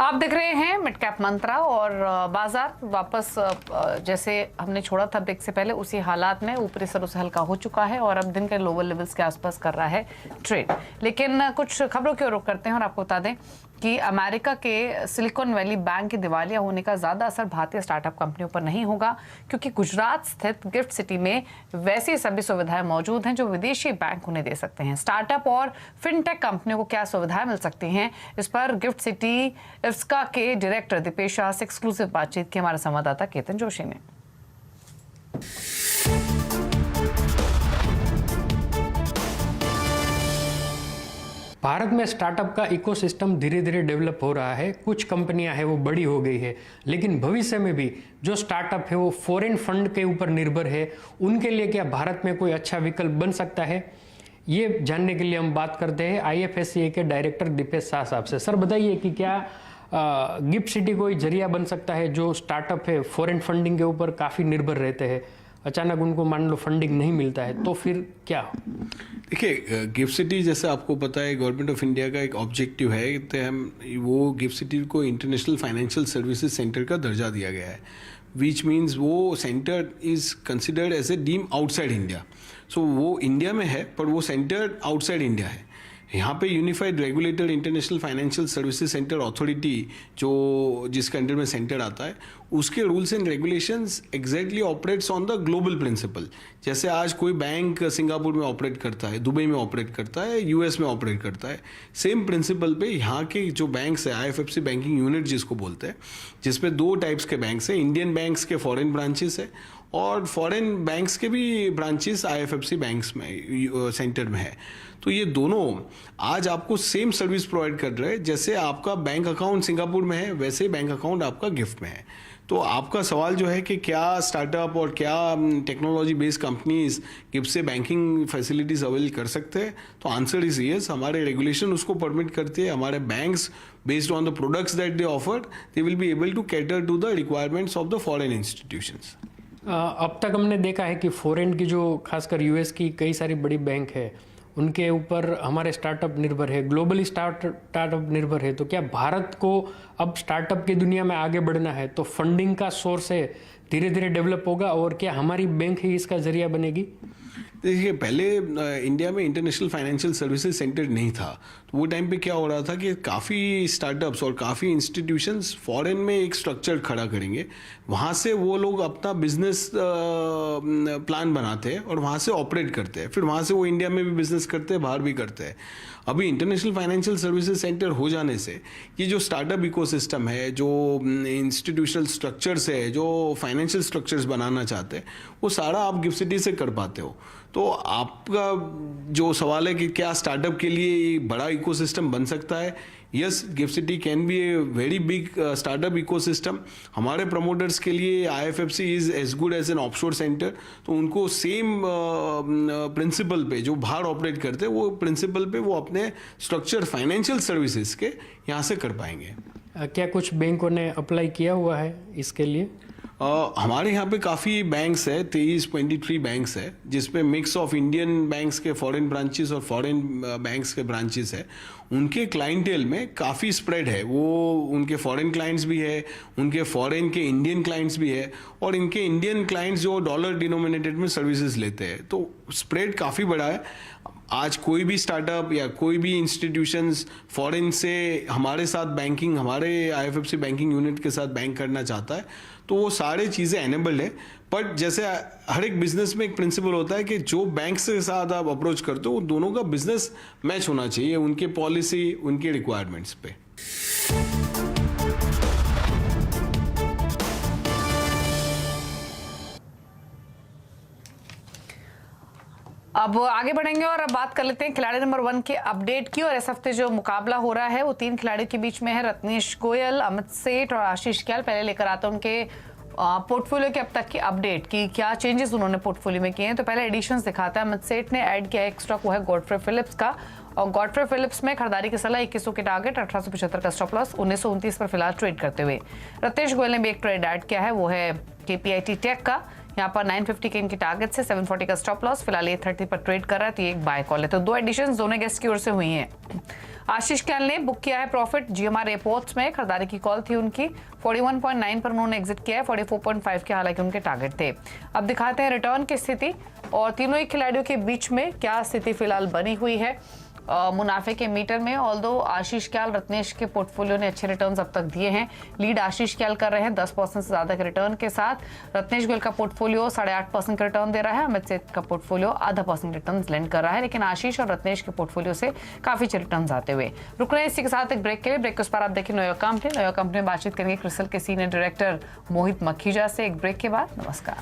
आप देख रहे हैं मिड कैप मंत्रा और बाजार वापस जैसे हमने छोड़ा था ब्रेक से पहले उसी हालात में ऊपरी सरों से हल्का हो चुका है और अब दिन के लोअर लेवल्स के आसपास कर रहा है ट्रेड। लेकिन कुछ खबरों की ओर रुख करते हैं और आपको बता दें कि अमेरिका के सिलिकॉन वैली बैंक के दिवालिया होने का ज्यादा असर भारतीय स्टार्टअप कंपनियों पर नहीं होगा, क्योंकि गुजरात स्थित गिफ्ट सिटी में वैसी सभी सुविधाएं मौजूद हैं जो विदेशी बैंक उन्हें दे सकते हैं। स्टार्टअप और फिनटेक कंपनियों को क्या सुविधाएं मिल सकती हैं, इस पर गिफ्ट सिटी इफ्स्का के डायरेक्टर दीपेश शाह से एक्सक्लूसिव बातचीत की हमारे संवाददाता केतन जोशी ने। भारत में स्टार्टअप का इकोसिस्टम धीरे धीरे डेवलप हो रहा है। कुछ कंपनियां हैं वो बड़ी हो गई है, लेकिन भविष्य में भी जो स्टार्टअप है वो फॉरेन फंड के ऊपर निर्भर है। उनके लिए क्या भारत में कोई अच्छा विकल्प बन सकता है, ये जानने के लिए हम बात करते हैं IFSCA के डायरेक्टर दीपेश शाह साहब से। सर बताइए कि क्या गिफ्ट सिटी कोई जरिया बन सकता है? जो स्टार्टअप है फॉरेन फंडिंग के ऊपर काफ़ी निर्भर रहते हैं, अचानक उनको मान लो फंडिंग नहीं मिलता है तो फिर क्या? देखिए, गिफ्ट सिटी जैसे आपको पता है गवर्नमेंट ऑफ इंडिया का एक ऑब्जेक्टिव है कि हम वो गिफ्ट सिटी को इंटरनेशनल फाइनेंशियल सर्विसेज सेंटर का दर्जा दिया गया है, विच मीन्स वो centre is considered as a deem outside India. So वो इंडिया में है पर वो सेंटर आउटसाइड इंडिया है। यहाँ पे unified regulator international financial services centre authority जो जिसके अंडर में सेंटर आता है, उसके rules and regulations exactly operates on the global principle. जैसे आज कोई बैंक सिंगापुर में ऑपरेट करता है, दुबई में ऑपरेट करता है, US में ऑपरेट करता है, सेम प्रिंसिपल पे यहाँ के जो बैंक्स है IFFC बैंकिंग यूनिट जिसको बोलते हैं, जिसमें दो टाइप्स के बैंक्स हैं, इंडियन बैंक्स के फॉरेन ब्रांचेस है और फॉरेन बैंक्स के भी ब्रांचेस IFFC बैंक्स में सेंटर में है। तो ये दोनों आज आपको सेम सर्विस प्रोवाइड कर रहे हैं। जैसे आपका बैंक अकाउंट सिंगापुर में है वैसे ही बैंक अकाउंट आपका गिफ्ट में है। तो आपका सवाल जो है कि क्या स्टार्टअप और क्या टेक्नोलॉजी बेस्ड कंपनीज गिफ्ट से बैंकिंग फैसिलिटीज अवेल कर सकते हैं, तो आंसर इज यस। हमारे रेगुलेशन उसको परमिट करते हैं। हमारे banks based on the products that they offer they will be able to cater to the requirements of the foreign institutions. अब तक हमने देखा है कि फॉरेन की जो खासकर US की कई सारी बड़ी बैंक है उनके ऊपर हमारे स्टार्टअप निर्भर है, ग्लोबली स्टार्टअप निर्भर है। तो क्या भारत को अब स्टार्टअप की दुनिया में आगे बढ़ना है तो फंडिंग का सोर्स है धीरे धीरे डेवलप होगा, और क्या हमारी बैंक ही इसका जरिया बनेगी? देखिए, पहले इंडिया में इंटरनेशनल फाइनेंशियल सर्विसेज सेंटर नहीं था, तो वो टाइम पे क्या हो रहा था कि काफ़ी स्टार्टअप्स और काफ़ी इंस्टीट्यूशंस फॉरेन में एक स्ट्रक्चर खड़ा करेंगे, वहाँ से वो लोग अपना बिजनेस प्लान बनाते हैं और वहाँ से ऑपरेट करते हैं, फिर वहाँ से वो इंडिया में भी बिजनेस करते हैं, बाहर भी करते हैं। अभी इंटरनेशनल फाइनेंशियल सर्विसेज सेंटर हो जाने से ये जो स्टार्टअप इकोसिस्टम है, जो इंस्टीट्यूशनल स्ट्रक्चर्स है, जो फाइनेंशियल स्ट्रक्चर्स बनाना चाहते हैं, वो सारा आप गिफ्ट सिटी से कर पाते हो। तो आपका जो सवाल है कि क्या स्टार्टअप के लिए बड़ा इकोसिस्टम बन सकता है, yes, gift city can be a very big startup ecosystem. हमारे प्रमोटर्स के लिए IFFC is as good as an offshore centre, तो उनको सेम प्रिंसिपल पे जो बाहर ऑपरेट करते हैं वो प्रिंसिपल पे वो अपने स्ट्रक्चर फाइनेंशियल सर्विसेज के यहाँ से कर पाएंगे। क्या कुछ बैंकों ने अप्लाई किया हुआ है इसके लिए? हमारे यहाँ पे काफ़ी बैंक्स है, 23 बैंक्स है, जिसपे मिक्स ऑफ इंडियन बैंक्स के फॉरेन ब्रांचेस और फॉरेन बैंक्स के ब्रांचेस है। उनके क्लाइंटेल में काफ़ी स्प्रेड है, वो उनके फॉरेन क्लाइंट्स भी है, उनके फॉरेन के इंडियन क्लाइंट्स भी है, और इनके इंडियन क्लाइंट्स जो डॉलर डिनोमिनेटेड में सर्विसेज लेते हैं, तो स्प्रेड काफ़ी बड़ा है। आज कोई भी स्टार्टअप या कोई भी इंस्टीट्यूशंस फॉरेन से हमारे साथ बैंकिंग, हमारे IFFC बैंकिंग यूनिट के साथ बैंक करना चाहता है, तो वो सारे चीज़ें एनेबल्ड है। बट जैसे हर एक बिजनेस में एक प्रिंसिपल होता है कि जो बैंक के साथ आप अप्रोच करते हो वो दोनों का बिजनेस मैच होना चाहिए, उनके पॉलिसी, उनके रिक्वायरमेंट्स पे। अब आगे बढ़ेंगे और अब बात कर लेते हैं खिलाड़ी नंबर 1 के अपडेट की। और इस हफ्ते जो मुकाबला हो रहा है वो 3 खिलाड़ियों के बीच में है, रत्नेश गोयल, अमित सेठ और आशीष क्याल। पहले लेकर आते हैं उनके पोर्टफोलियो के अब तक की अपडेट की क्या चेंजेस उन्होंने पोर्टफोलियो में किए हैं। तो पहले एडिशंस दिखाता है। अमित सेठ ने ऐड किया एक स्टॉक, वो है गॉडफ्रे फिलिप्स का, और गॉडफ्रे फिलिप्स में खरीदारी की सलाह 2100 के टारगेट, 1875 का स्टॉप लॉस, 1929 पर फिलहाल ट्रेड करते हुए। रत्नेश गोयल ने भी एक ट्रेड ऐड किया है, वो है KPIT टेक का, यहाँ पर 950 के इनकी टारगेट से 740 का स्टॉप लॉस, फिलहाल 830 पर ट्रेड कर रहा है, तो ये एक बाय कॉल है। तो 2 एडिशंस दोनों गेस्ट की ओर से हुई हैं। आशीष क्याल ने बुक किया है प्रॉफिट जीएमआर एयरपोर्ट्स में, खरीदारी की कॉल थी उनकी। 41.9 पर उन्होंने एग्जिट किया है, 44.5 के हालांकि उनके टारगेट थे। अब दिखाते हैं रिटर्न की स्थिति और तीनों ही खिलाड़ियों के बीच में क्या स्थिति फिलहाल बनी हुई है मुनाफे के मीटर में। ऑल्दो आशीष क्याल रत्नेश के पोर्टफोलियो ने अच्छे रिटर्न्स अब तक दिए हैं। लीड आशीष क्याल कर रहे हैं 10% से ज्यादा के रिटर्न के साथ। रत्नेश गोयल का पोर्टफोलियो 8.5% का रिटर्न दे रहा है। अमित सेठ का पोर्टफोलियो 0.5% रिटर्न लेंड कर रहा है, लेकिन आशीष और रत्नेश के पोर्टफोलियो से काफी अच्छे रिटर्न आते हुए। रुक रहे हैं इसी के साथ एक ब्रेक के लिए। ब्रेक के उस पर आप देखें न्यूयॉर्क कंपनी में बातचीत करेंगे क्रिस्टल के सीनियर डायरेक्टर मोहित मखीजा से एक ब्रेक के बाद। नमस्कार।